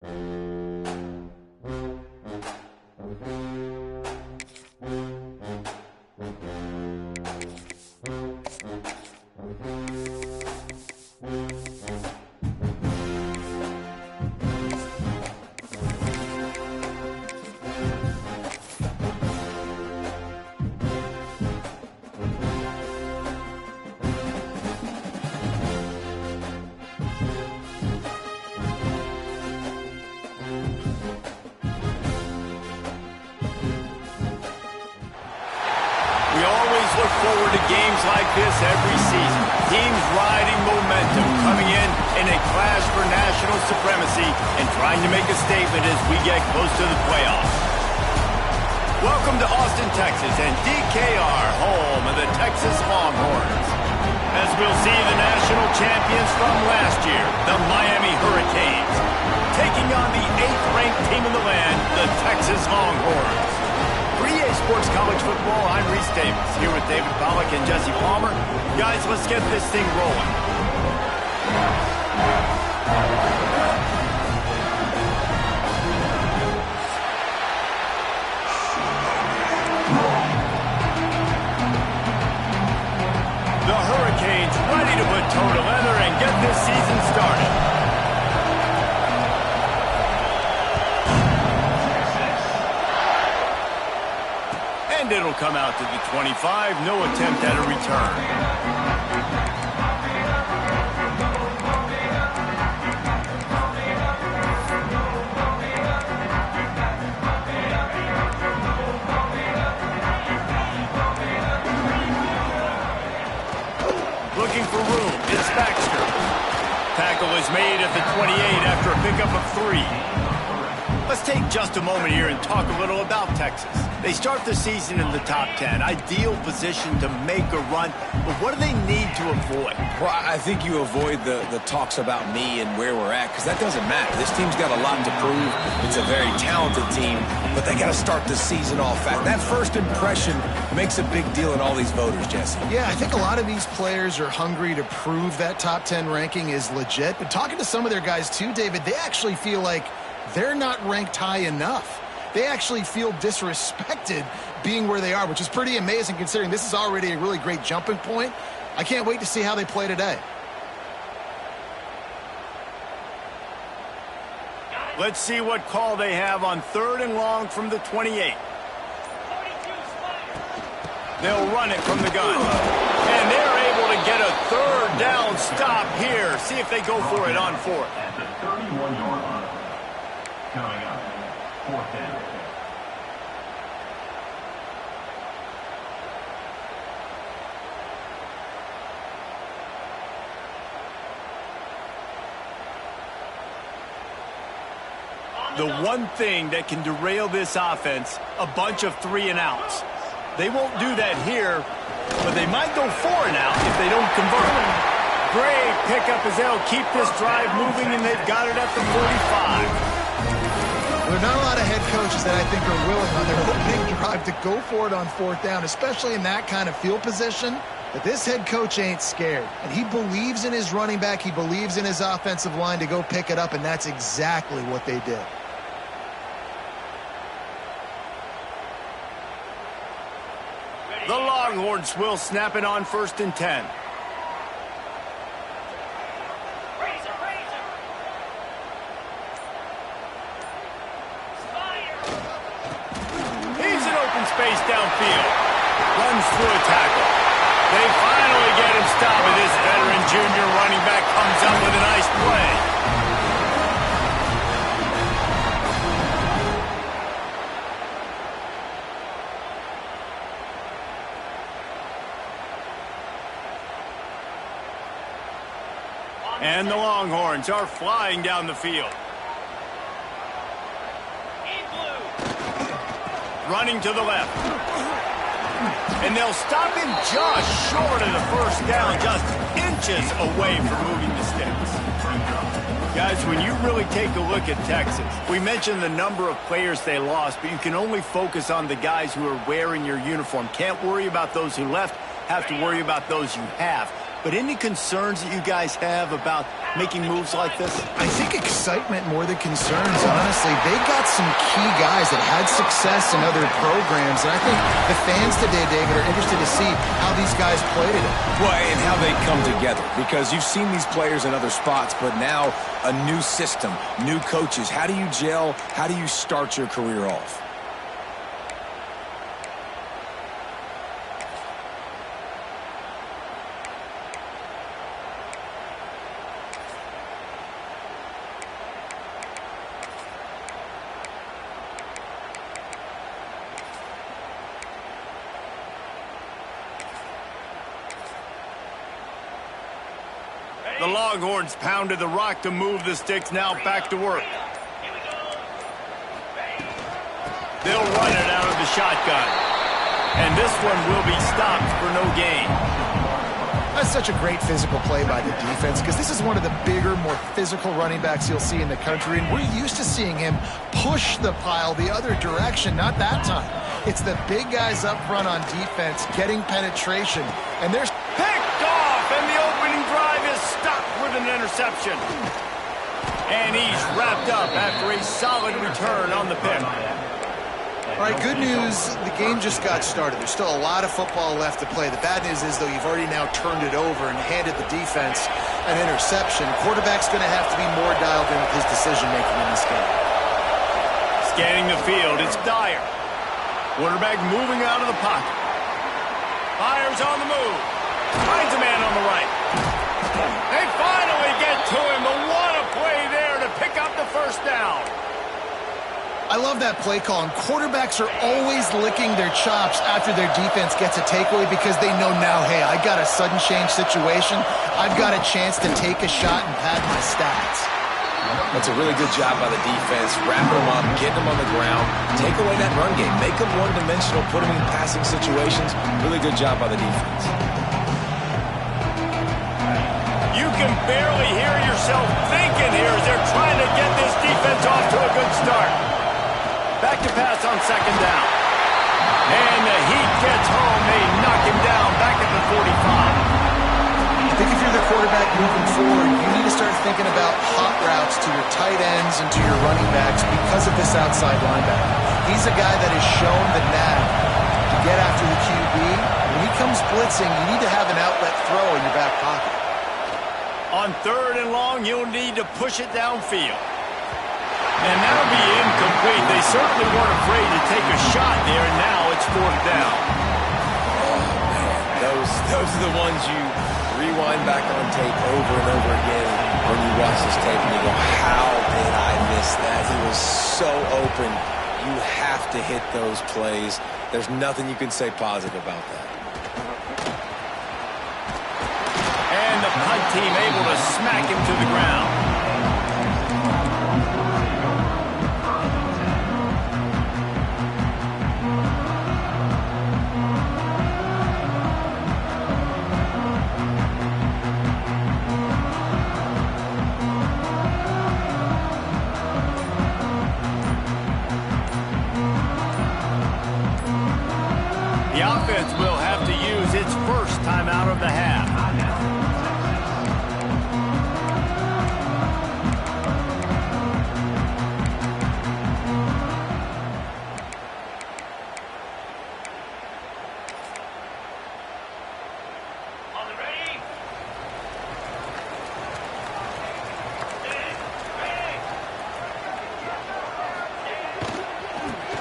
We always look forward to games like this every season. Teams riding momentum, coming in a clash for national supremacy and trying to make a statement as we get close to the playoffs. Welcome to Austin, Texas, and DKR, home of the Texas Longhorns. As we'll see the national champions from last year, the Miami Hurricanes, taking on the 8th-ranked team in the land, the Texas Longhorns. For EA Sports College Football, I'm Reese Davis, here with David Pollack and Jesse Palmer. Guys, let's get this thing rolling. The Hurricanes ready to put toe to leather and get this season started. And it'll come out to the 25. No attempt at a return. Looking for room. It's Baxter. Tackle is made at the 28 after a pickup of 3. Let's take just a moment here and talk a little about Texas. They start the season in the top 10. Ideal position to make a run. But what do they need to avoid? Well, I think you avoid the talks about me and where we're at, because that doesn't matter. This team's got a lot to prove. It's a very talented team, but they got to start the season off fast. That first impression makes a big deal in all these voters, Jesse. Yeah, I think a lot of these players are hungry to prove that top 10 ranking is legit. But talking to some of their guys too, David, they actually feel like they're not ranked high enough. They actually feel disrespected being where they are, which is pretty amazing considering this is already a really great jumping point. I can't wait to see how they play today. Let's see what call they have on 3rd and long from the 28. They'll run it from the gun. And they're able to get a 3rd down stop here. See if they go for it on 4th. At the 31-yard line. Coming up, 4th down. The one thing that can derail this offense, a bunch of 3-and-outs. They won't do that here, but they might go 4-and-out if they don't convert. Great pickup as they'll keep this drive moving, and they've got it at the 45. There are not a lot of head coaches that I think are willing on their opening drive to go for it on 4th down, especially in that kind of field position. But this head coach ain't scared, and he believes in his running back. He believes in his offensive line to go pick it up, and that's exactly what they did. The Longhorns will snap it on 1st and 10. He's in open space downfield. Runs through a tackle. They finally get him stopped, and this veteran junior running back comes up with a nice play. And the Longhorns are flying down the field. Running to the left. And they'll stop him just short of the 1st down, just inches away from moving the sticks. Guys, when you really take a look at Texas, we mentioned the number of players they lost, but you can only focus on the guys who are wearing your uniform. Can't worry about those who left, have to worry about those you have. but any concerns that you guys have about making moves like this? I think excitement more than concerns, honestly. They got some key guys that had success in other programs, and I think the fans today, David, are interested to see how these guys play today. Well, and how they come together, because you've seen these players in other spots, but now a new system, new coaches. How do you gel? How do you start your career off? The Longhorns pounded the rock to move the sticks, now back to work. They'll run it out of the shotgun. And this one will be stopped for no gain. That's such a great physical play by the defense, because this is one of the bigger, more physical running backs you'll see in the country, and we're used to seeing him push the pile the other direction. Not that time. It's the big guys up front on defense getting penetration, and there's picked off, and the opening drive is stopped with an interception. And he's wrapped up after a solid return on the pick. All right, good news, the game just got started. There's still a lot of football left to play. The bad news is, though, you've already now turned it over and handed the defense an interception. Quarterback's going to have to be more dialed in with his decision-making in this game. Scanning the field, it's Dyer. Quarterback moving out of the pocket. Fires on the move. Finds a man on the right. They finally get to him. But what a play there to pick up the first down. I love that play call, and quarterbacks are always licking their chops after their defense gets a takeaway, because they know now, hey, I got a sudden change situation. I've got a chance to take a shot and pad my stats. That's a really good job by the defense, wrapping them up, getting them on the ground, take away that run game, make them one-dimensional, put them in passing situations. Really good job by the defense. You can barely hear yourself thinking here as they're trying to get this defense off to a good start. Back to pass on second down. And the Heat gets home. They knock him down back at the 45. I think if you're the quarterback moving forward, you need to start thinking about hot routes to your tight ends and to your running backs because of this outside linebacker. He's a guy that has shown the knack to get after the QB. When he comes blitzing, you need to have an outlet throw in your back pocket. On third and long, you'll need to push it downfield. And that'll be incomplete. They certainly weren't afraid to take a shot there, and now it's fourth down. Oh, man. Those are the ones you rewind back on tape over and over again when you watch this tape and you go, how did I miss that? He was so open. You have to hit those plays. There's nothing you can say positive about that. And the punt team able to smack him to the ground. The offense will have to use its first timeout of the half.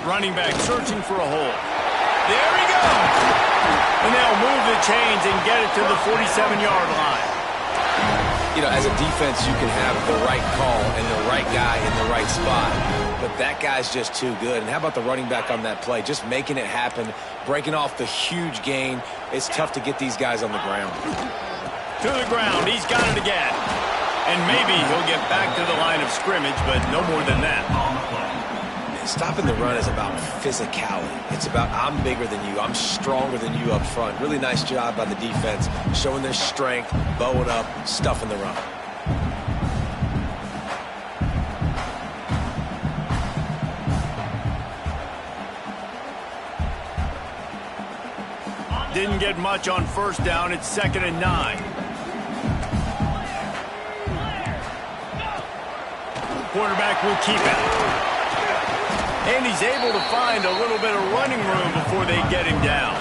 Running back searching for a hole. There he goes. And they'll move the chains and get it to the 47-yard line. You know, as a defense, you can have the right call and the right guy in the right spot, but that guy's just too good. And how about the running back on that play? Just making it happen, breaking off the huge gain. It's tough to get these guys on the ground. To the ground. He's got it again. And maybe he'll get back to the line of scrimmage, but no more than that. Stopping the run is about physicality. It's about I'm bigger than you. I'm stronger than you up front. Really nice job by the defense, showing their strength, bowing up, stuffing the run. Didn't get much on first down. It's 2nd and 9. quarterback will keep it. And he's able to find a little bit of running room before they get him down.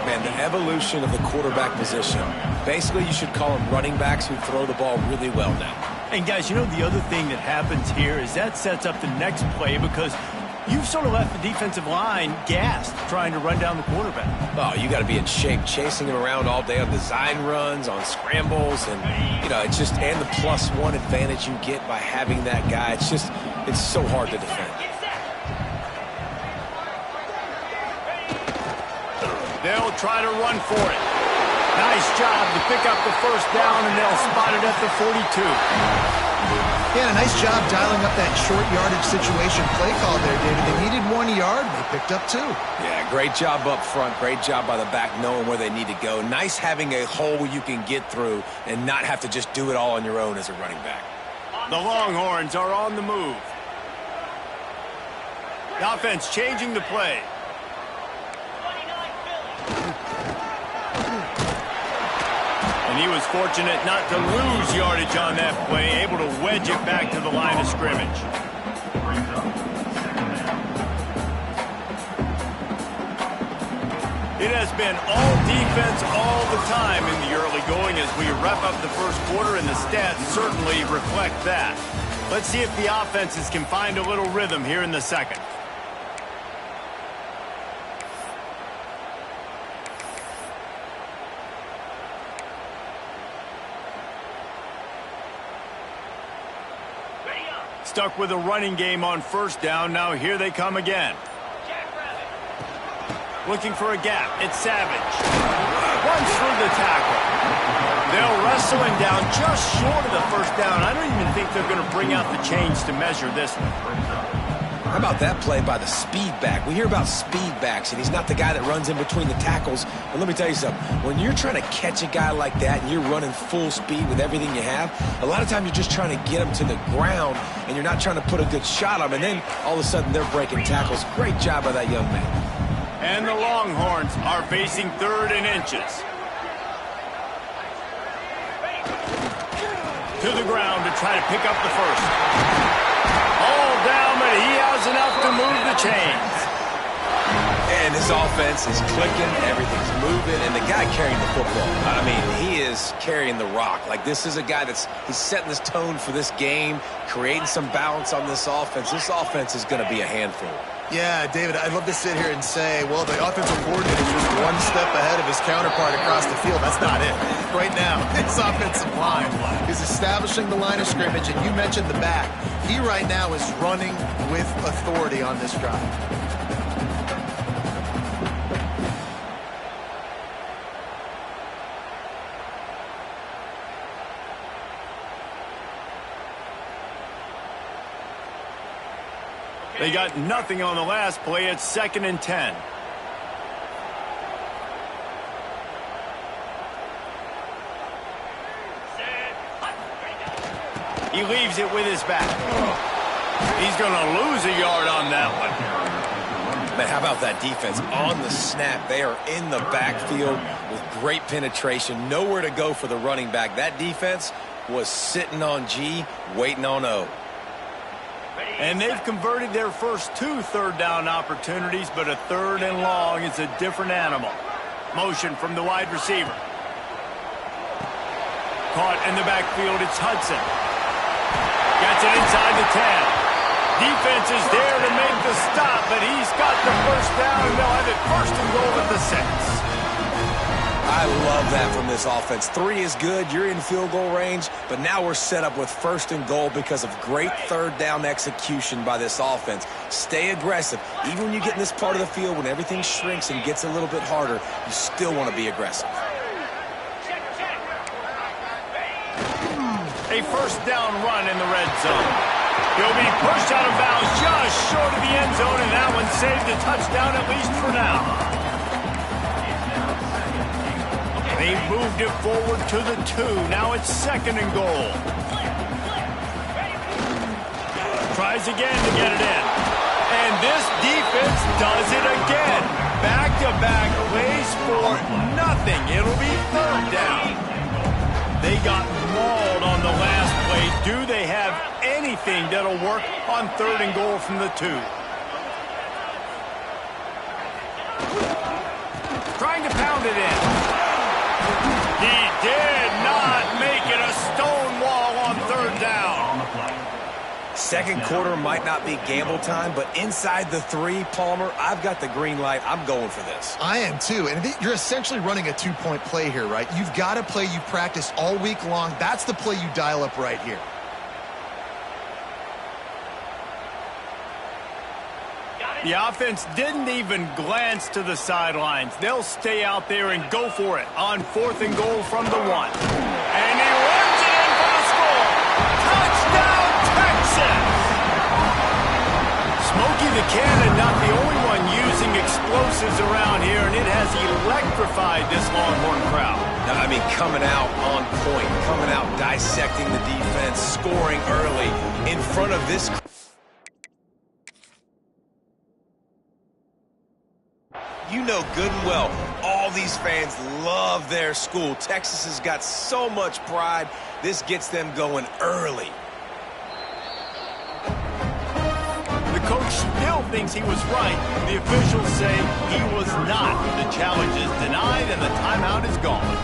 Man, the evolution of the quarterback position. Basically, you should call them running backs who throw the ball really well now. And guys, you know the other thing that happens here is that sets up the next play because you've sort of left the defensive line gassed trying to run down the quarterback. Oh, you got to be in shape, chasing him around all day on design runs, on scrambles, and, you know, it's just, and the +1 advantage you get by having that guy. It's just, it's so hard to defend. They'll try to run for it. Nice job to pick up the first down, and they'll spot it at the 42. Yeah, a nice job dialing up that short yardage situation play call there, David. They needed 1 yard, and they picked up 2. Yeah, great job up front. Great job by the back knowing where they need to go. Nice having a hole you can get through and not have to just do it all on your own as a running back. The Longhorns are on the move. The offense changing the play. And he was fortunate not to lose yardage on that play, able to wedge it back to the line of scrimmage. It has been all defense all the time in the early going as we wrap up the first quarter, and the stats certainly reflect that. Let's see if the offenses can find a little rhythm here in the second. Stuck with a running game on first down. Now here they come again. Looking for a gap. It's Savage. Runs through the tackle. They'll wrestle him down just short of the first down. I don't even think they're going to bring out the chains to measure this one. How about that play by the speed back? We hear about speed backs, and he's not the guy that runs in between the tackles. But let me tell you something. When you're trying to catch a guy like that and you're running full speed with everything you have, a lot of times you're just trying to get him to the ground, and you're not trying to put a good shot on him, and then all of a sudden they're breaking tackles. Great job by that young man. And the Longhorns are facing 3rd and inches. To the ground to try to pick up the first. All down, but he has enough to move the chains. And his offense is clicking, everything's moving, and the guy carrying the football, I mean, he is carrying the rock. Like, this is a guy he's setting this tone for this game, creating some balance on this offense. This offense is going to be a handful. Yeah, David, I'd love to sit here and say, well, the offensive coordinator is just one step ahead of his counterpart across the field. That's not it. Right now, his offensive line is establishing the line of scrimmage, and you mentioned the back. He right now is running with authority on this drive. They got nothing on the last play. It's 2nd and 10. He leaves it with his back. He's going to lose a yard on that one. Man, how about that defense? On the snap, they are in the backfield with great penetration. Nowhere to go for the running back. That defense was sitting on G, waiting on O. And they've converted their first 2 third down opportunities, but a 3rd and long is a different animal. Motion from the wide receiver. Caught in the backfield, it's Hudson. Gets it inside the 10. Defense is there to make the stop, but he's got the first down, and they'll have it 1st and goal at the 6. I love that from this offense. 3 is good. You're in field goal range, but now we're set up with 1st and goal because of great 3rd down execution by this offense. Stay aggressive. Even when you get in this part of the field, when everything shrinks and gets a little bit harder, you still want to be aggressive. A 1st down run in the red zone. He'll be pushed out of bounds just short of the end zone, and that one saved a touchdown at least for now. They moved it forward to the 2. Now it's 2nd and goal. Tries again to get it in. And this defense does it again. Back-to-back plays for nothing. It'll be 3rd down. They got mauled on the last play. Do they have any anything that'll work on 3rd and goal from the 2. Trying to pound it in. He did not make it a stone wall on 3rd down. Second quarter might not be gamble time, but inside the 3, Palmer, I've got the green light. I'm going for this. I am too. And you're essentially running a 2-point play here, right? You've got a play you practice all week long. That's the play you dial up right here. The offense didn't even glance to the sidelines. They'll stay out there and go for it on 4th and goal from the 1. And he runs it in for the score. Touchdown, Texas! Smokey the Cannon, not the only one using explosives around here, and it has electrified this Longhorn crowd. Now, I mean, coming out on point, coming out dissecting the defense, scoring early in front of this. You know good and well, all these fans love their school. Texas has got so much pride. This gets them going early. The coach still thinks he was right. The officials say he was not. The challenge is denied and the timeout is gone.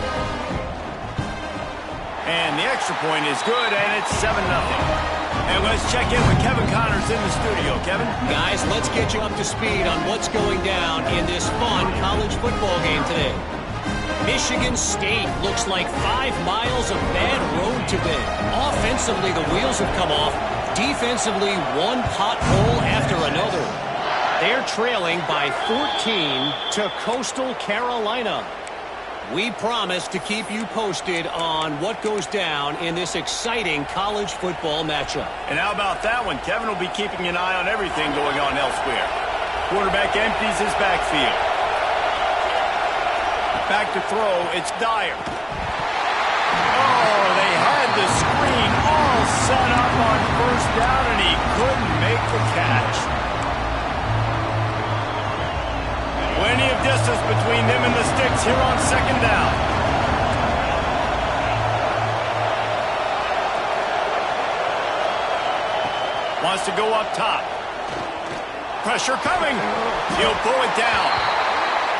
And the extra point is good, and it's 7-0. And let's check in with Kevin Connors in the studio. Kevin? Guys, let's get you up to speed on what's going down in this fun college football game today. Michigan State looks like 5 miles of bad road today. Offensively, the wheels have come off. Defensively, one pothole after another. They're trailing by 14 to Coastal Carolina. We promise to keep you posted on what goes down in this exciting college football matchup. And how about that one? Kevin will be keeping an eye on everything going on elsewhere. Quarterback empties his backfield. Back to throw, it's Dyer. Oh, they had the screen all set up on 1st down, and he couldn't make the catch. Plenty of distance between them and the sticks here on 2nd down. Wants to go up top. Pressure coming. He'll pull it down.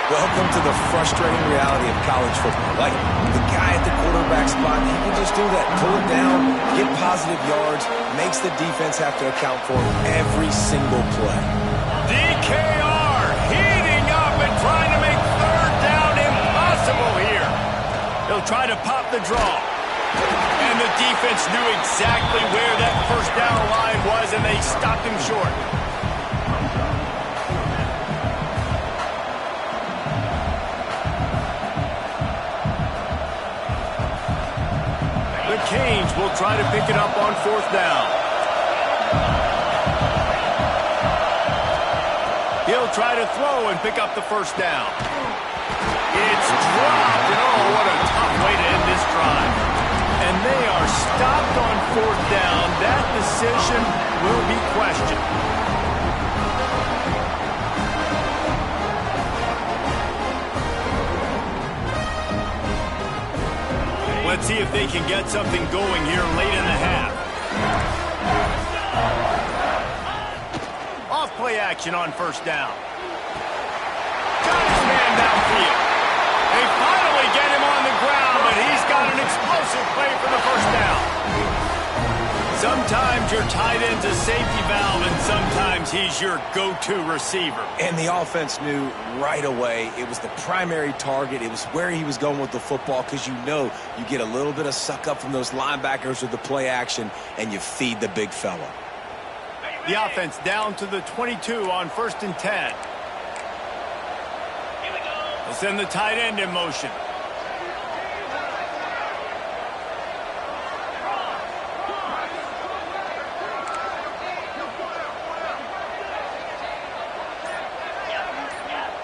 Welcome to the frustrating reality of college football. Like, the guy at the quarterback spot, he can just do that. Pull it down, get positive yards, makes the defense have to account for every single play. DKR heating up and trying to make 3rd down impossible here. He'll try to pop the draw. And the defense knew exactly where that 1st down line was, and they stopped him short. The Canes will try to pick it up on 4th down. He'll try to throw and pick up the 1st down. It's dropped, and oh, what a tough way to end this drive. And they are stopped on 4th down. That decision will be questioned. Let's see if they can get something going here late in the half. Off play action on 1st down. Got his man downfield. They finally get him on the ground, but he's got an explosive play for the 1st down. Sometimes your tight end's a safety valve, and sometimes he's your go-to receiver. And the offense knew right away it was the primary target. It was where he was going with the football, because you know you get a little bit of suck up from those linebackers with the play action, and you feed the big fella. The offense down to the 22 on 1st and 10. They'll send the tight end in motion.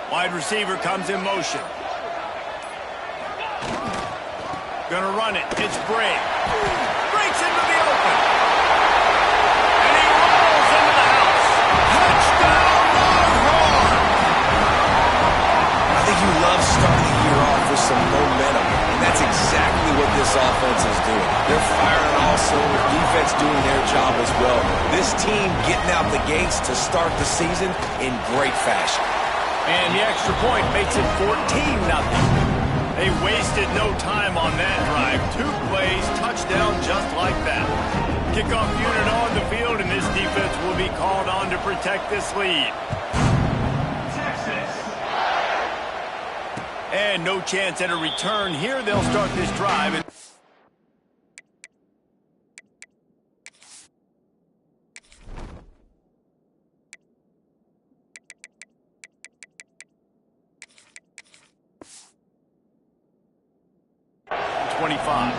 Wide receiver comes in motion. Gonna run it. It's Bray. Breaks into the open. And he rolls into the house. Touchdown, Longhorn! I think you love starting the year off with some momentum, and that's exactly what this offense is doing. They're firing all all cylinders. Defense doing their job as well. This team getting out the gates to start the season in great fashion. And the extra point makes it 14-0. They wasted no time on that drive. 2 plays, touchdown just like that. Kickoff unit on the field, and this defense will be called on to protect this lead. And no chance at a return here. They'll start this drive. And 25.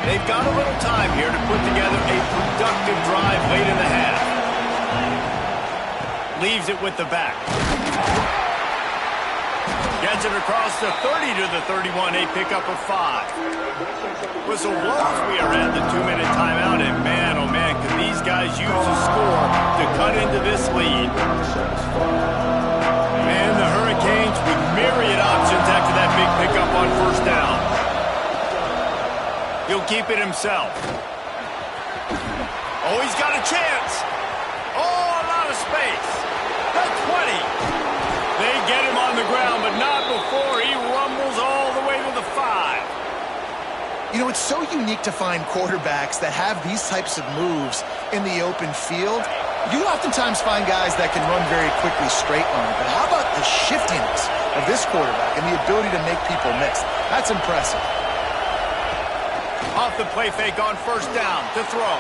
They've got a little time here to put together a productive drive late in the half. Leaves it with the back. Gets it across the 30 to the 31, a pickup of 5. Whistle blows, we are at the 2-minute timeout, and man, oh man, can these guys use a score to cut into this lead. And the Hurricanes with myriad options after that big pickup on first down. He'll keep it himself. Oh, he's got a chance. Oh, a lot of space. The 20. They get him on the ground, but not before he rumbles all the way to the 5. You know, it's so unique to find quarterbacks that have these types of moves in the open field. You oftentimes find guys that can run very quickly straight line, but how about the shiftiness of this quarterback and the ability to make people miss? That's impressive. Off the play fake on first down to throw.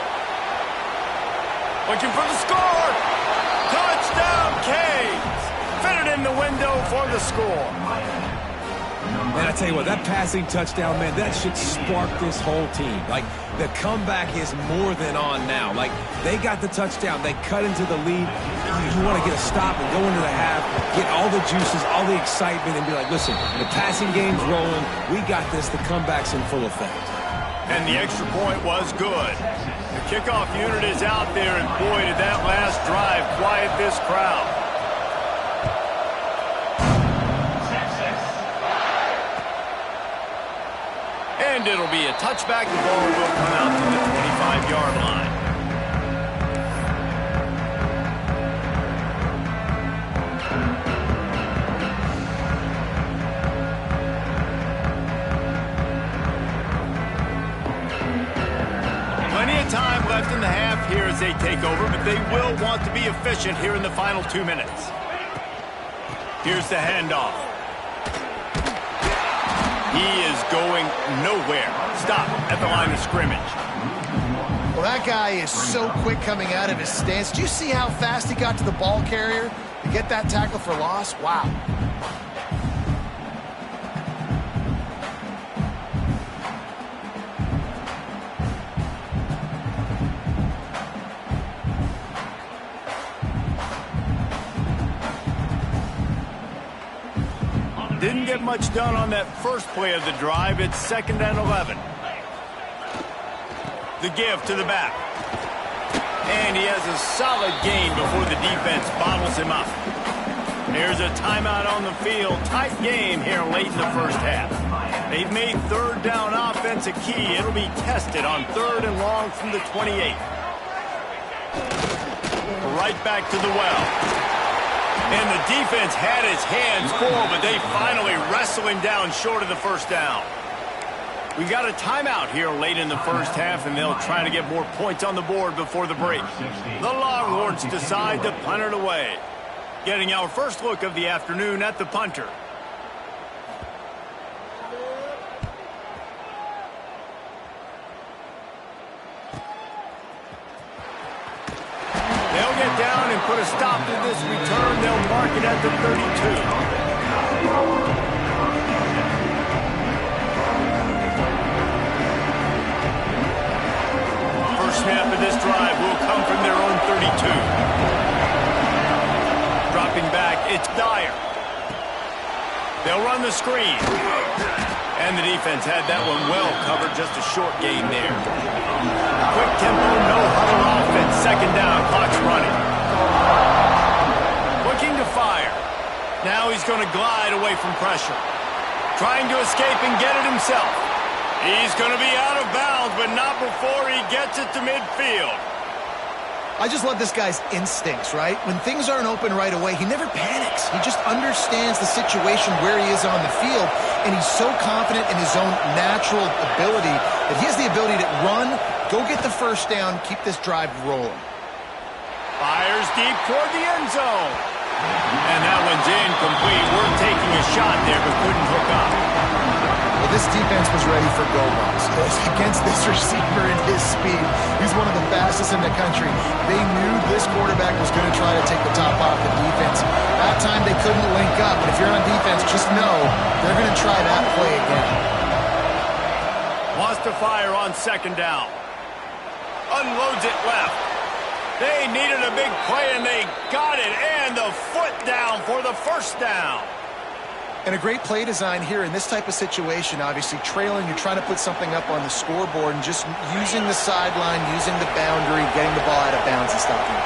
Looking for the score. Touchdown, Canes. Fitted in the window for the score. Man, I tell you what, that passing touchdown, man, that should spark this whole team. Like, the comeback is more than on now. Like, they got the touchdown. They cut into the lead. You want to get a stop and go into the half, get all the juices, all the excitement, and be like, listen, the passing game's rolling. We got this. The comeback's in full effect. And the extra point was good. The kickoff unit is out there, and boy, did that last drive quiet this crowd. And it'll be a touchback. The ball will come out to the 25-yard line. Time left in the half here as they take over, but they will want to be efficient here in the final 2 minutes. Here's the handoff. He is going nowhere. Stop at the line of scrimmage. Well, that guy is so quick coming out of his stance. Do you see how fast he got to the ball carrier to get that tackle for loss? Wow. Didn't get much done on that first play of the drive. It's 2nd and 11. The give to the back. And he has a solid gain before the defense bottles him up. There's a timeout on the field. Tight game here late in the first half. They've made third down offense a key. It'll be tested on 3rd and long from the 28. Right back to the well. And the defense had his hands full, but they finally wrestle him down short of the first down. We got a timeout here late in the first half, and they'll try to get more points on the board before the break. The Longhorns decide to punt it away. Getting our first look of the afternoon at the punter. They'll get down and put a stop to this return. They'll mark it at the 32. First snap of this drive will come from their own 32. Dropping back, it's Dyer. They'll run the screen. And the defense had that one well covered, just a short gain there. Quick tempo, no huddle offense. 2nd down, clock's running. Looking to fire. Now he's going to glide away from pressure. Trying to escape and get it himself. He's going to be out of bounds, but not before he gets it to midfield. I just love this guy's instincts, right? When things aren't open right away, he never panics. He just understands the situation where he is on the field, and he's so confident in his own natural ability that he has the ability to run, go get the first down, keep this drive rolling. Fires deep toward the end zone. And that one's incomplete. We're taking a shot there, but couldn't hook up. Well, this defense was ready for go balls. Against this receiver and his speed, he's one of the fastest in the country. They knew this quarterback was going to try to take the top off the defense. That time they couldn't link up, but if you're on defense, just know they're going to try that play again. Wants to fire on second down. Unloads it left. They needed a big play, and they got it, and the foot down for the first down. And a great play design here in this type of situation. Obviously, trailing, you're trying to put something up on the scoreboard, and just using the sideline, using the boundary, getting the ball out of bounds and stopping it.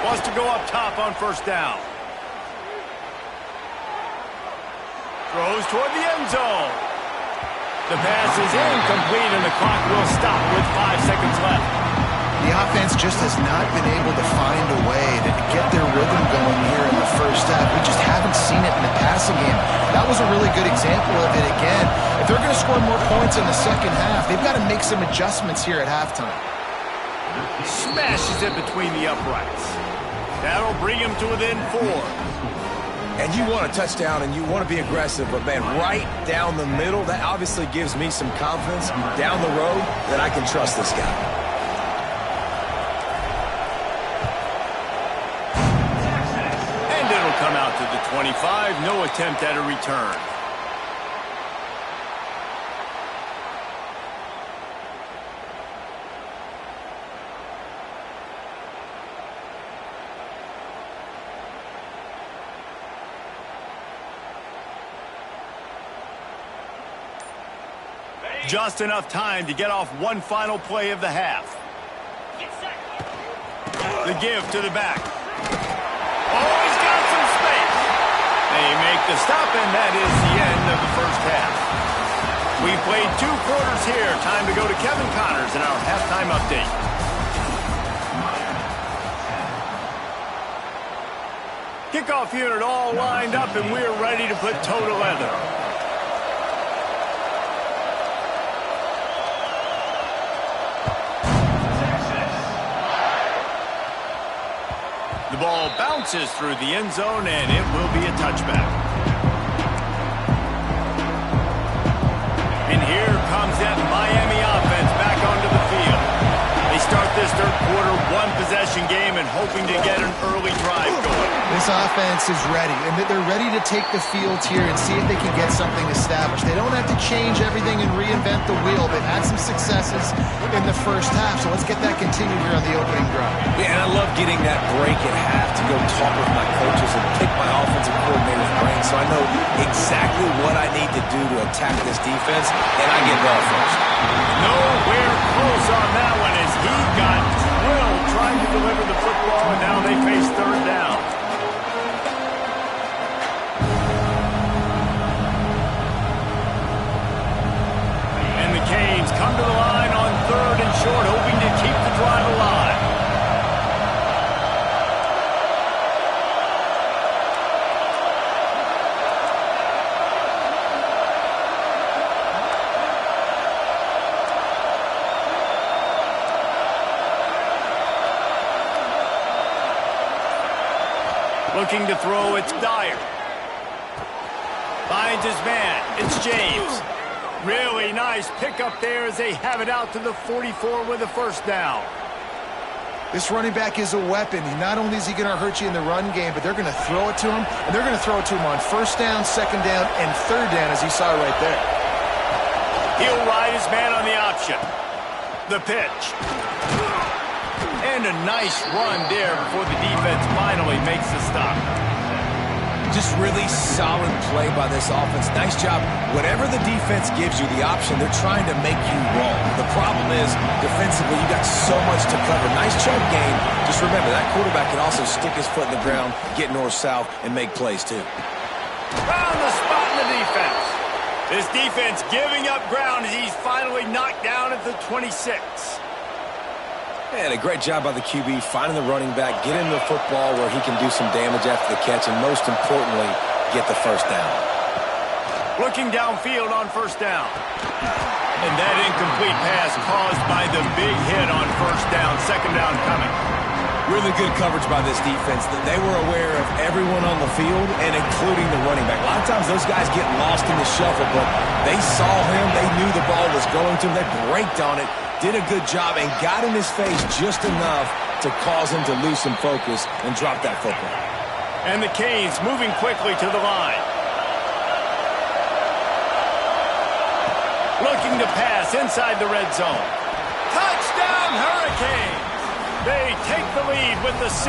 Wants to go up top on first down. Throws toward the end zone. The pass is incomplete, and the clock will stop with 5 seconds left. The offense just has not been able to find a way to get their rhythm going here in the first half. We just haven't seen it in the passing game. That was a really good example of it again. If they're going to score more points in the second half, they've got to make some adjustments here at halftime. Smashes it between the uprights. That'll bring him to within 4. And you want a touchdown and you want to be aggressive, but man, right down the middle, that obviously gives me some confidence down the road that I can trust this guy. Come out to the 25, no attempt at a return. Just enough time to get off one final play of the half. The give to the back. Oh, he's got some space. They make the stop, and that is the end of the first half. We played 2 quarters here. Time to go to Kevin Connors in our halftime update. Kickoff unit all lined up, and we're ready to put toe to leather. The ball bounces through the end zone, and it will be a touchback. And here comes that Miami offense back onto the field. They start this third quarter one-possession game and hoping to get an early drive going. This offense is ready, and they're ready to take the field here and see if they can get something established. They don't have to change everything and reinvent the wheel. They've had some successes in the first half, so let's get that continued here on the opening drive. Yeah, and I love getting that break at half to go talk with my coaches and pick my offensive coordinator's brain so I know exactly what I need to do to attack this defense, and I get ball first. Nowhere close on that one as he got drilled trying to deliver the football, and now they face third down. And the Canes come to the line on third and short, hoping to keep the drive alive. Looking to throw, it's Dyer. Finds his man, it's James. Really nice pickup there as they have it out to the 44 with a first down. This running back is a weapon. Not only is he going to hurt you in the run game, but they're going to throw it to him, and they're going to throw it to him on first down, second down, and third down, as you saw right there. He'll ride his man on the option. The pitch. And a nice run there before the defense finally makes the stop. Just really solid play by this offense. Nice job. Whatever the defense gives you the option, they're trying to make you roll. The problem is, defensively, you got so much to cover. Nice chunk game. Just remember, that quarterback can also stick his foot in the ground, get north-south, and make plays, too. Found the spot in the defense. This defense giving up ground as he's finally knocked down at the 26. And a great job by the QB, finding the running back, get him the football where he can do some damage after the catch, and most importantly, get the first down. Looking downfield on first down. And that incomplete pass caused by the big hit on first down. Second down coming. Really good coverage by this defense. They were aware of everyone on the field, and including the running back. A lot of times those guys get lost in the shuffle, but they saw him. They knew the ball was going to him. They braked on it, did a good job, and got in his face just enough to cause him to lose some focus and drop that football. And the Canes moving quickly to the line. Looking to pass inside the red zone. Touchdown, Hurricanes! They take the lead with the 6.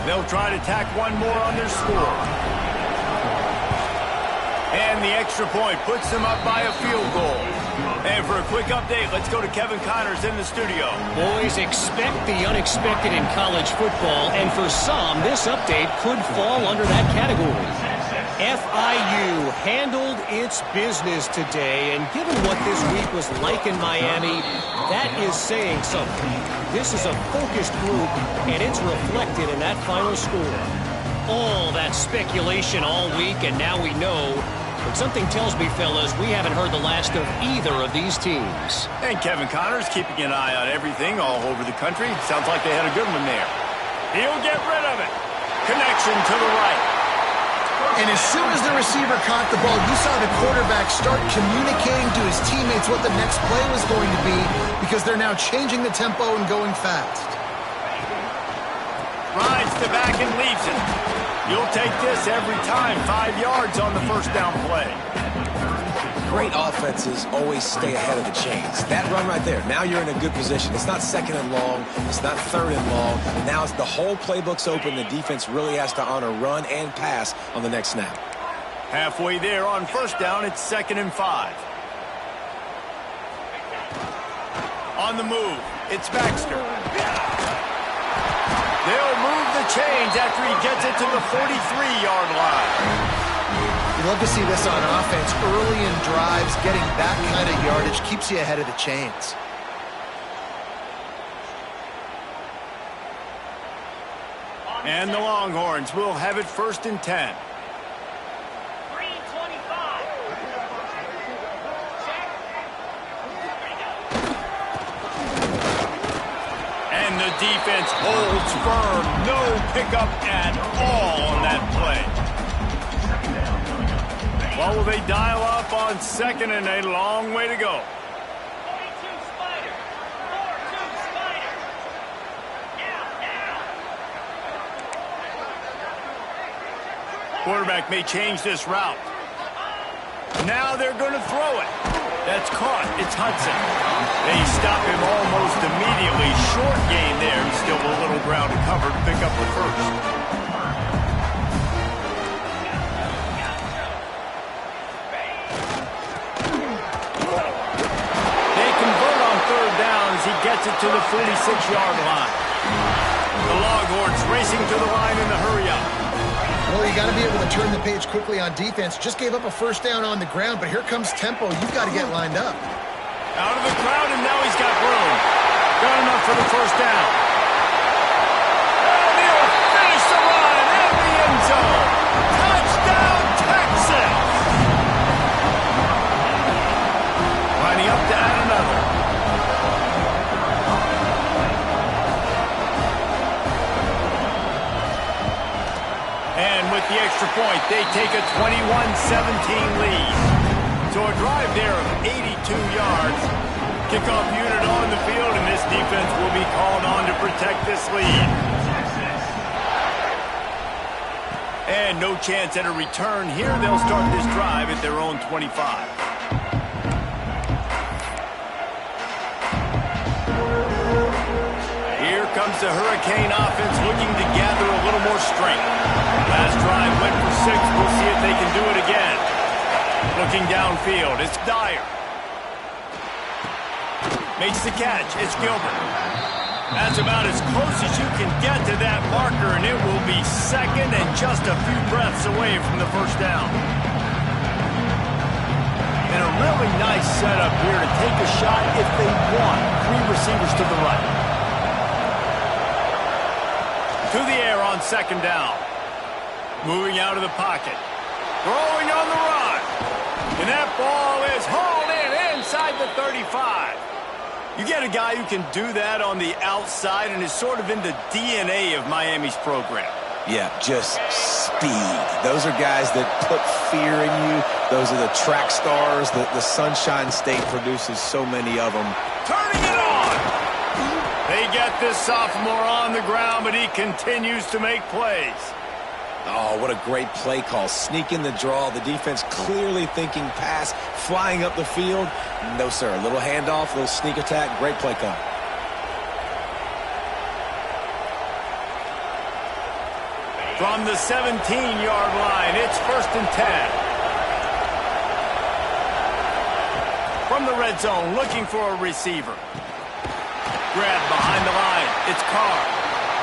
They'll try to tack one more on their score. And the extra point puts them up by a field goal. And for a quick update, let's go to Kevin Connors in the studio. Boys, expect the unexpected in college football, and for some, this update could fall under that category. FIU handled its business today, and given what this week was like in Miami, that is saying something. This is a focused group, and it's reflected in that final score. All that speculation all week, and now we know. But something tells me, fellas, we haven't heard the last of either of these teams. And Kevin Connors keeping an eye on everything all over the country. Sounds like they had a good one there. He'll get rid of it. Connection to the right. And as soon as the receiver caught the ball, you saw the quarterback start communicating to his teammates what the next play was going to be, because they're now changing the tempo and going fast. Rides the back and leaves it. You'll take this every time. 5 yards on the first down play. Great offenses always stay ahead of the chains. That run right there, now you're in a good position. It's not second and long. It's not third and long. Now it's the whole playbook's open. The defense really has to honor run and pass on the next snap. Halfway there on first down, it's 2nd and 5. On the move, it's Baxter. They'll move the chains after he gets it to the 43-yard line. You love to see this on offense. Early in drives, getting that kind of yardage keeps you ahead of the chains. And the Longhorns will have it 1st and 10. And the defense holds firm. No pickup at all on that play. Well, will they dial up on 2nd and a long way to go? 42 Spider. 4-2 Spider. Now. Quarterback may change this route. Now they're going to throw it. That's caught. It's Hudson. They stop him almost immediately. Short gain there. Still a little ground to cover to pick up the first. He gets it to the 46-yard line. The Longhorns racing to the line in the hurry-up. Well, you got to be able to turn the page quickly on defense. Just gave up a first down on the ground, but here comes tempo. You've got to get lined up. Out of the crowd, and now he's got room. Got enough for the first down. And he'll finish the run in the end zone. Touchdown, Texas! Lining up to add another. And with the extra point, they take a 21-17 lead. So a drive there of 82 yards. Kickoff unit on the field, and this defense will be called on to protect this lead. And no chance at a return here. They'll start this drive at their own 25. Here comes comes the Hurricane offense looking to gather a little more strength. Last drive went for 6. We'll see if they can do it again. Looking downfield, it's Dyer. Makes the catch. It's Gilbert. That's about as close as you can get to that marker, and it will be second and just a few breaths away from the first down. And a really nice setup here to take a shot if they want. 3 receivers to the right. To the air on second down. Moving out of the pocket. Throwing on the run. And that ball is hauled in inside the 35. You get a guy who can do that on the outside and is sort of in the DNA of Miami's program. Yeah, just speed. Those are guys that put fear in you. Those are the track stars. The Sunshine State produces so many of them. Turning it on. They get this sophomore on the ground, but he continues to make plays. Oh, what a great play call. Sneak in the draw. The defense clearly thinking pass, flying up the field. No, sir. A little handoff, a little sneak attack. Great play call. From the 17-yard line, it's 1st and 10. From the red zone, looking for a receiver. Grab behind the line. It's Carr.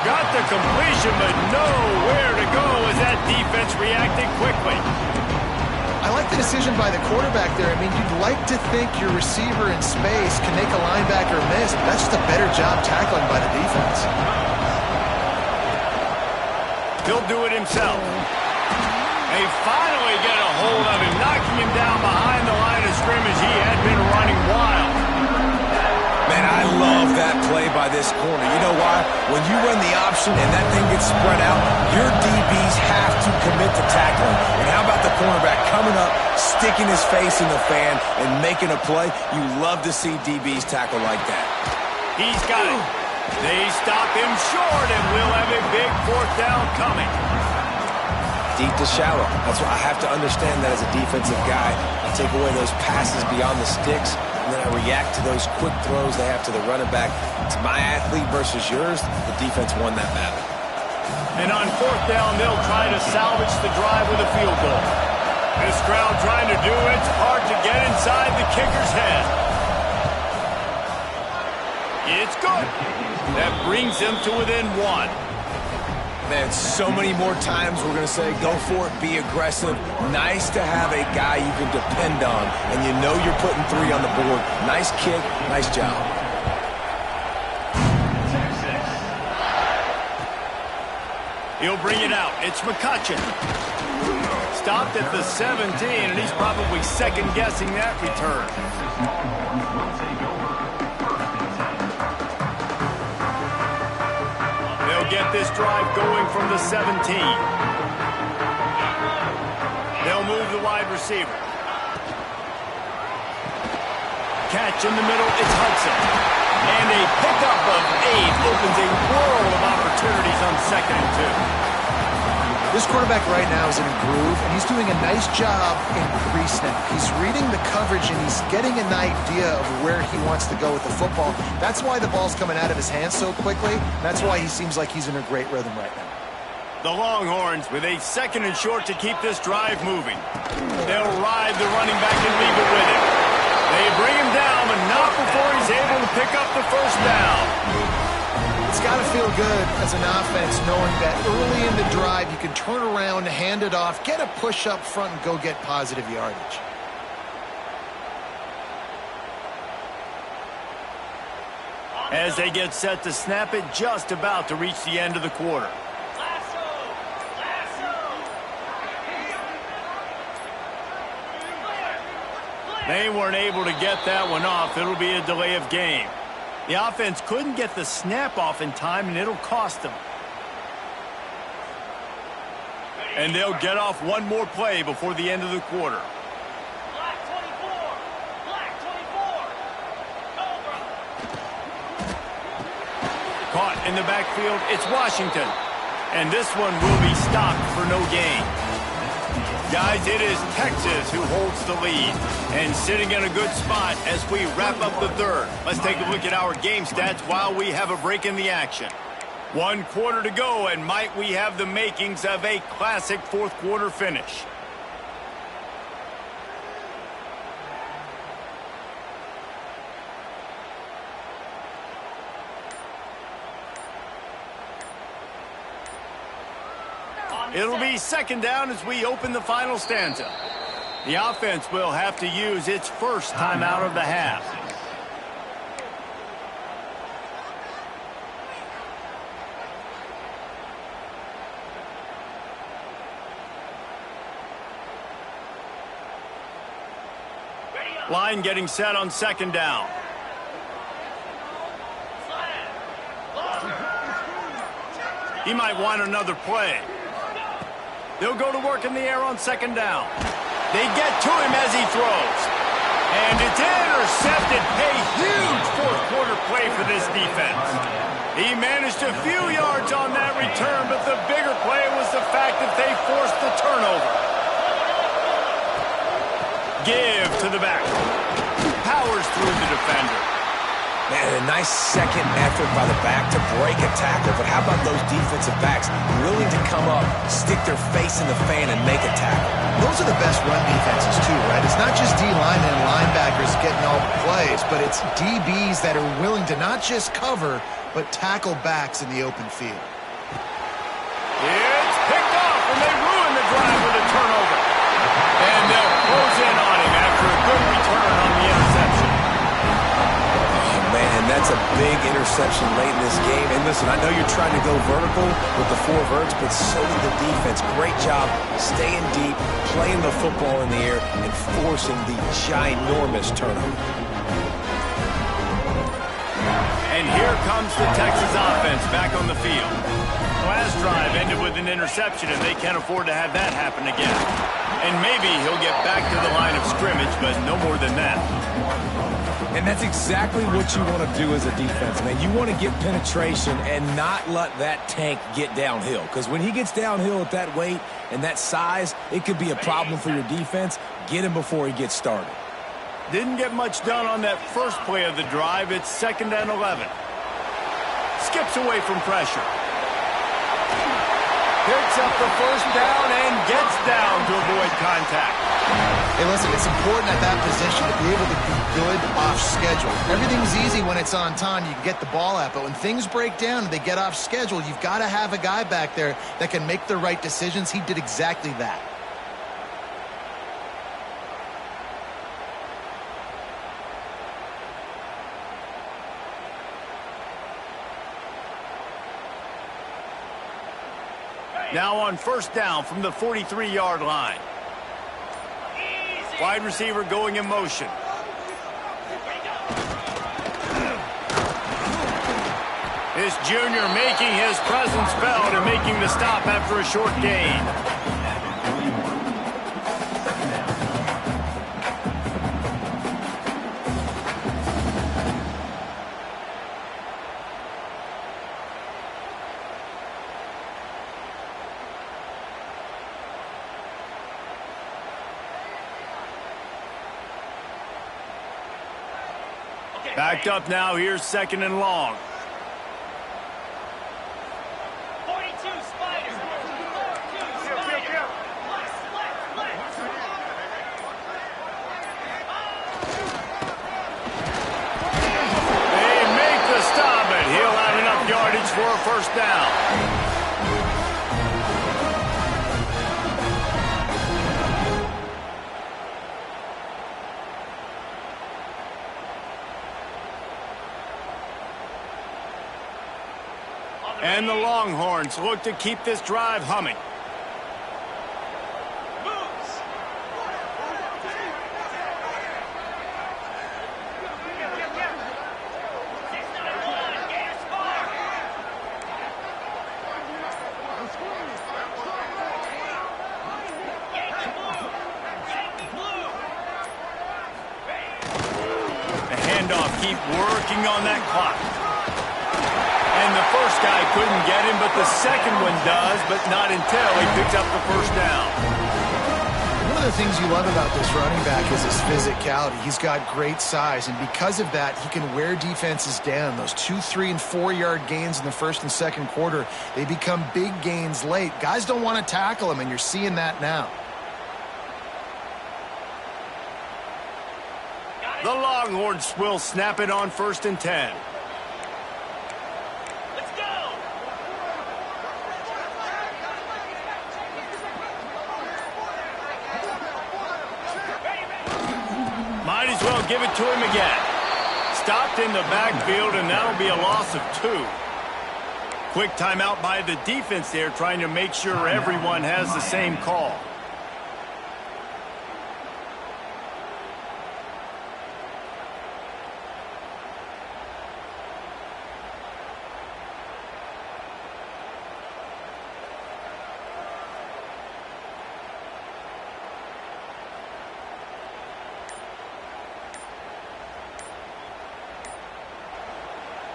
Got the completion, but nowhere to go as that defense reacted quickly. I like the decision by the quarterback there. I mean, you'd like to think your receiver in space can make a linebacker miss, but that's just a better job tackling by the defense. He'll do it himself. They finally get a hold of him, knocking him down behind the line of scrimmage. He had been running wild. Man, I love that play by this corner. You know why? When you run the option and that thing gets spread out, your DBs have to commit to tackling. And how about the cornerback coming up, sticking his face in the fan, and making a play? You love to see DBs tackle like that. He's got it. They stop him short, and we'll have a big 4th down coming. Deep to shallow. That's why I have to understand that as a defensive guy. I take away those passes beyond the sticks, and then I react to those quick throws they have to the running back. It's my athlete versus yours. The defense won that battle. And on 4th down, they'll try to salvage the drive with a field goal. This crowd trying to do its part to get inside the kicker's head. It's good. That brings them to within 1. Man, so many more times we're going to say, go for it, be aggressive. Nice to have a guy you can depend on, and you know you're putting 3 on the board. Nice kick, nice job. He'll bring it out. It's McCutcheon. Stopped at the 17, and he's probably second-guessing that return. They'll get this drive going from the 17. They'll move the wide receiver. Catch in the middle, it's Hudson. And a pickup of 8 opens a world of opportunities on 2nd and 2. This quarterback right now is in a groove, and he's doing a nice job in pre-snap. He's reading the coverage, and he's getting an idea of where he wants to go with the football. That's why the ball's coming out of his hands so quickly. That's why he seems like he's in a great rhythm right now. The Longhorns with a 2nd and short to keep this drive moving. They'll ride the running back and leave it with him. They bring him down, but not before he's able to pick up the 1st down. It's got to feel good as an offense knowing that early in the drive you can turn around, hand it off, get a push up front, and go get positive yardage. As they get set to snap it, just about to reach the end of the quarter. They weren't able to get that one off. It'll be a delay of game. The offense couldn't get the snap off in time, and it'll cost them. And they'll get off one more play before the end of the quarter. Black 24. Black 24. Caught in the backfield, it's Washington. And this one will be stopped for no gain. Guys, it is Texas who holds the lead and sitting in a good spot as we wrap up the 3rd. Let's take a look at our game stats while we have a break in the action. 1 quarter to go, and might we have the makings of a classic fourth quarter finish. It'll be second down as we open the final stanza. The offense will have to use its first timeout of the half. Line getting set on second down. He might want another play. They'll go to work in the air on second down. They get to him as he throws. And it's intercepted. A huge fourth quarter play for this defense. He managed a few yards on that return, but the bigger play was the fact that they forced the turnover. Give to the back. Powers through the defender. Man, a nice second effort by the back to break a tackle, but how about those defensive backs willing to come up, stick their face in the fan, and make a tackle? Those are the best run defenses too, right? It's not just D linemen and linebackers getting all the plays, but it's DBs that are willing to not just cover, but tackle backs in the open field. It's picked off, and they ruin the drive with a turnover. And they'll close in on him after a good return on the interception. Man, that's a big interception late in this game. And listen, I know you're trying to go vertical with the 4 verts, but so did the defense. Great job staying deep, playing the football in the air, and forcing the ginormous turnover. And here comes the Texas offense back on the field. Last drive ended with an interception, and they can't afford to have that happen again. And maybe he'll get back to the line of scrimmage, but no more than that. And that's exactly what you want to do as a defense, man. You want to get penetration and not let that tank get downhill. Because when he gets downhill at that weight and that size, it could be a problem for your defense. Get him before he gets started. Didn't get much done on that first play of the drive. It's 2nd and 11. Skips away from pressure. Picks up the first down and gets down to avoid contact. Hey, listen, it's important at that position to be able to be good off schedule. Everything's easy when it's on time. You can get the ball out, but when things break down and they get off schedule, you've got to have a guy back there that can make the right decisions. He did exactly that. Now on first down from the 43-yard line. Wide receiver going in motion. This junior making his presence felt and making the stop after a short gain. Backed up now, here's 2nd and long. 42 Spider. 42 Spider. They make the stop, but he'll have enough yardage for a first down. And the Longhorns look to keep this drive humming. Moves. The handoff, keep working on that clock. And the first guy couldn't get him, but the second one does, but not until he picks up the first down. of the things you love about this running back is his physicality. He's got great size, and because of that, he can wear defenses down. Those 2, 3, and 4-yard gains in the first and second quarter, they become big gains late. Guys don't want to tackle him, and you're seeing that now. The Longhorns will snap it on 1st and 10. Let's go! Might as well give it to him again. Stopped in the backfield, and that'll be a loss of 2. Quick timeout by the defense there, trying to make sure everyone has the same call.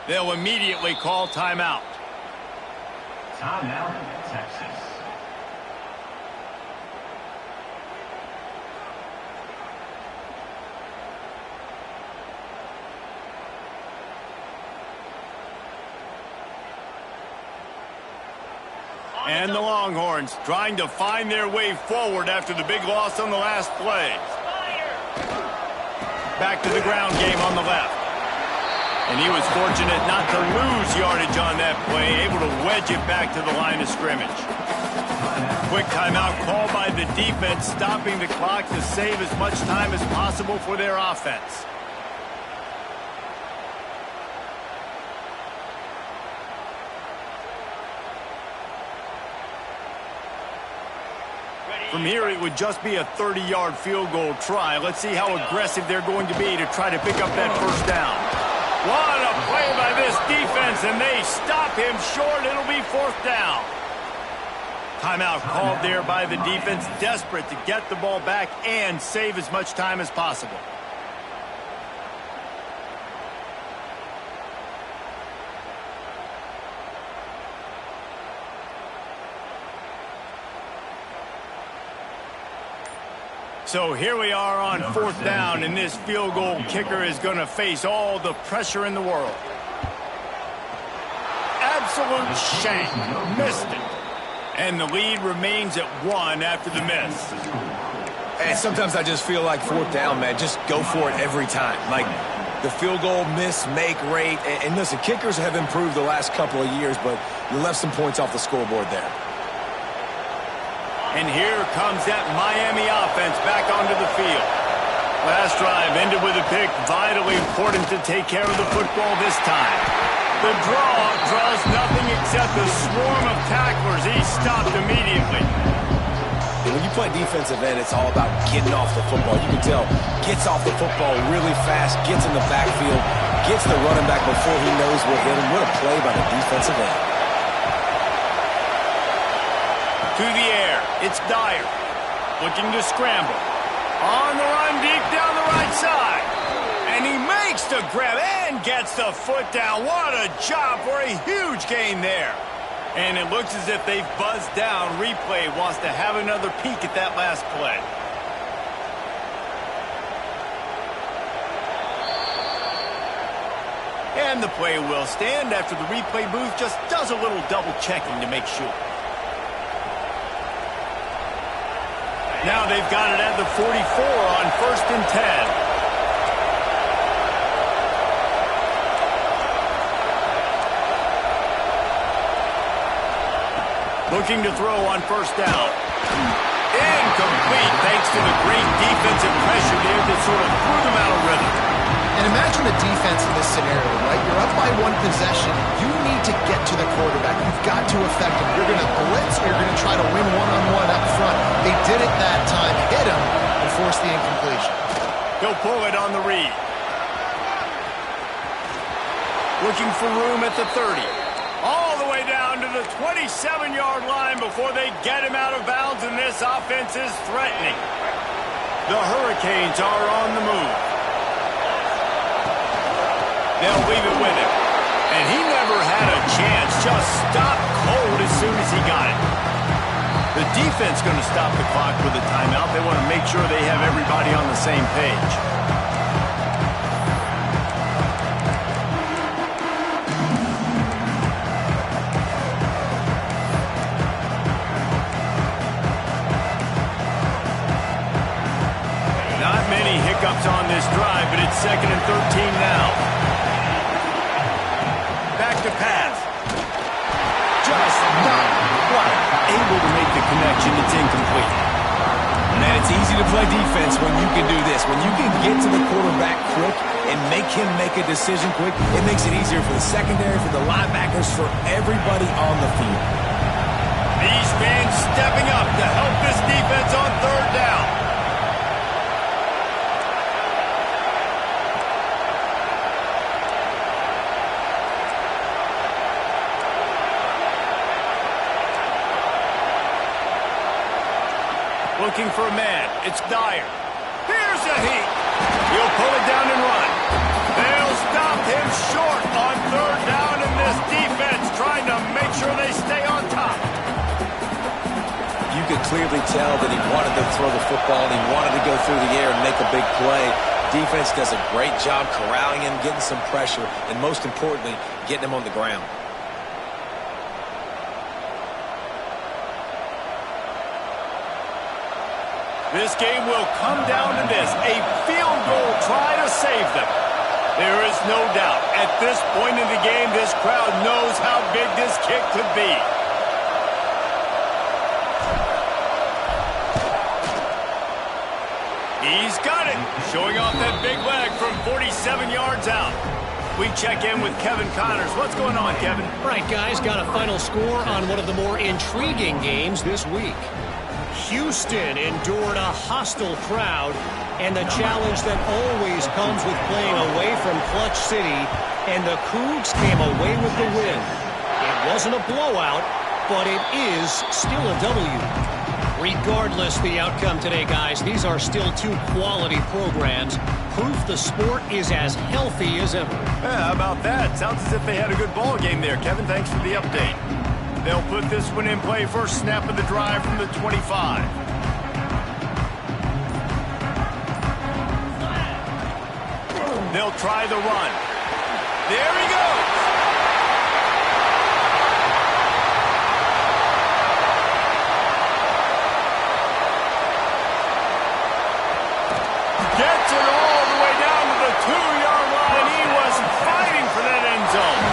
They'll immediately call timeout. Timeout, Texas. And the Longhorns trying to find their way forward after the big loss on the last play. Back to the ground game on the left. And he was fortunate not to lose yardage on that play, able to wedge it back to the line of scrimmage. Quick timeout called by the defense, stopping the clock to save as much time as possible for their offense. From here, it would just be a 30-yard field goal try. Let's see how aggressive they're going to be to try to pick up that first down. What a play by this defense, and they stop him short. It'll be 4th down. Timeout called there by the defense, desperate to get the ball back and save as much time as possible. So here we are on 4th down, and this field goal kicker is going to face all the pressure in the world. Absolute shank. Missed it. And the lead remains at 1 after the miss. And sometimes I just feel like 4th down, man, just go for it every time. Like the field goal miss-make rate. And listen, kickers have improved the last couple of years, but you left some points off the scoreboard there. And here comes that Miami offense back onto the field. Last drive ended with a pick. Vitally important to take care of the football this time. The draw draws nothing except a swarm of tacklers. He stopped immediately. And when you play defensive end, it's all about getting off the football. You can tell, gets off the football really fast, gets in the backfield, gets the running back before he knows what hit him. What a play by the defensive end. To the air, it's Dyer, looking to scramble. On the run deep down the right side. And he makes the grab and gets the foot down. What a job for a huge gain there. And it looks as if they've buzzed down. Replay wants to have another peek at that last play. And the play will stand after the replay booth just does a little double checking to make sure. Now they've got it at the 44 on 1st and 10. Looking to throw on 1st down. Incomplete thanks to the great defensive pressure there that sort of threw them out of rhythm. And imagine the defense in this scenario, right? You're up by 1 possession. You need to get to the quarterback. You've got to affect him. You're going to blitz, or you're going to try to win one-on-one up front. They did it that time, hit him, and forced the incompletion. He'll pull it on the read. Looking for room at the 30. All the way down to the 27-yard line before they get him out of bounds, and this offense is threatening. The Hurricanes are on the move. They'll leave it with him. And he never had a chance. Just stopped cold as soon as he got it. The defense going to stop the clock with a timeout. They want to make sure they have everybody on the same page. Not many hiccups on this drive, but it's 2nd and 13 now. Back to pass. Just not quite able to make the connection. It's incomplete. Man, it's easy to play defense when you can do this. When you can get to the quarterback quick and make him make a decision quick, it makes it easier for the secondary, for the linebackers, for everybody on the field. These fans stepping up to help this defense on 3rd down. Looking for a man. It's Dyer. Here's a heat. He'll pull it down and run. They'll stop him short on 3rd down, and this defense trying to make sure they stay on top. You could clearly tell that he wanted to throw the football and he wanted to go through the air and make a big play. Defense does a great job corralling him, getting some pressure, and most importantly, getting him on the ground. This game will come down to this, a field goal try to save them. There is no doubt, at this point in the game, this crowd knows how big this kick could be. He's got it, showing off that big leg from 47 yards out. We check in with Kevin Connors. What's going on, Kevin? Right, guys, got a final score on one of the more intriguing games this week. Houston endured a hostile crowd and the challenge that always comes with playing away from Clutch City, and the Cougs came away with the win. It wasn't a blowout, but it is still a W. Regardless the outcome today, guys, these are still 2 quality programs. Proof the sport is as healthy as ever. Yeah, how about that? Sounds as if they had a good ball game there, Kevin. Thanks for the update. They'll put this one in play, first snap of the drive from the 25. They'll try the run. There he goes. Gets it all the way down to the 2-yard line. He was fighting for that end zone.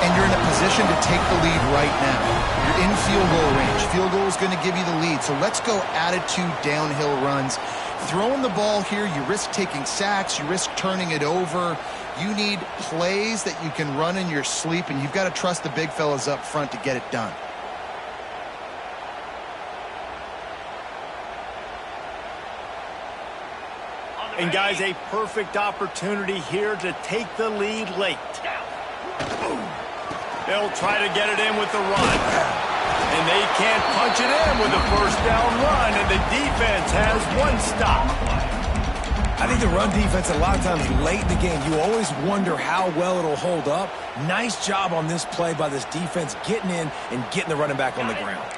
And you're in a position to take the lead right now. You're in field goal range. Field goal is going to give you the lead. So let's go attitude downhill runs. Throwing the ball here, you risk taking sacks. You risk turning it over. You need plays that you can run in your sleep, and you've got to trust the big fellas up front to get it done. And guys, a perfect opportunity here to take the lead late. They'll try to get it in with the run. And they can't punch it in with a first down run, and the defense has 1 stop. I think the run defense, a lot of times late in the game, you always wonder how well it'll hold up. Nice job on this play by this defense, getting in and getting the running back on the ground.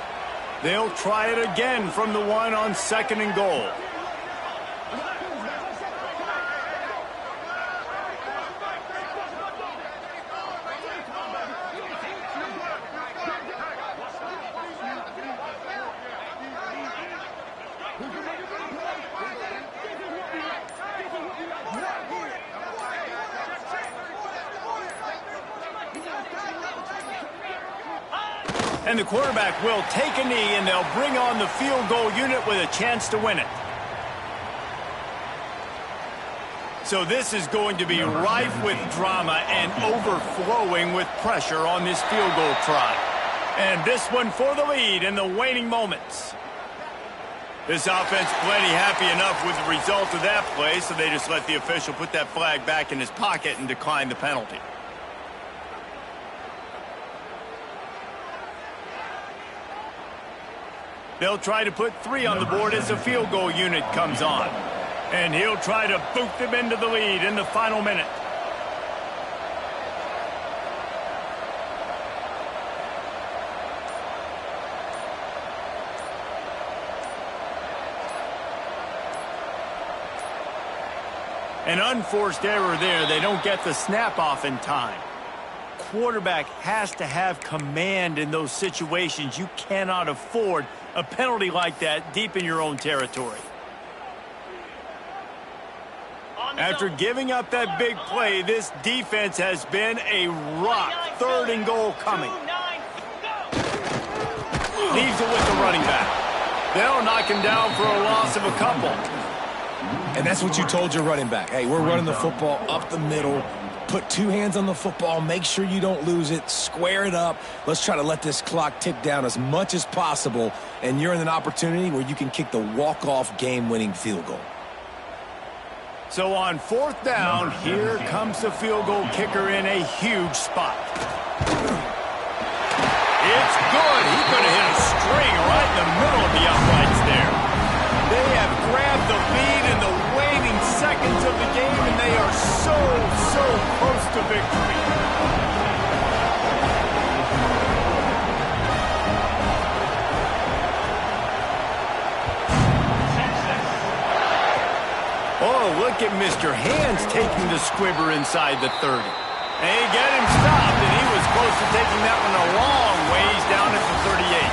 They'll try it again from the 1 on 2nd and goal. And the quarterback will take a knee, and they'll bring on the field goal unit with a chance to win it. So this is going to be rife with drama and overflowing with pressure on this field goal try. And this one for the lead in the waning moments. This offense plenty happy enough with the result of that play, so they just let the official put that flag back in his pocket and decline the penalty. They'll try to put 3 on the board as the field goal unit comes on. And he'll try to boot them into the lead in the final minute. An unforced error there. They don't get the snap off in time. Quarterback has to have command in those situations. You cannot afford a penalty like that deep in your own territory. After giving up that big play, this defense has been a rock. 3rd and goal coming. Leaves it with the running back. They'll knock him down for a loss of a couple. And that's what you told your running back. Hey, we're running the football up the middle. Put 2 hands on the football. Make sure you don't lose it. Square it up. Let's try to let this clock tick down as much as possible. And you're in an opportunity where you can kick the walk-off game-winning field goal. So on 4th down, here comes the field goal kicker in a huge spot. It's good. He's going to hit a string right in the middle of the uprights there. They have grabbed the lead in the waning seconds of the game, and they are so close to victory. Oh, look at Mr. Hands taking the squibber inside the 30. They get him stopped, and he was close to taking that one a long ways down at the 38.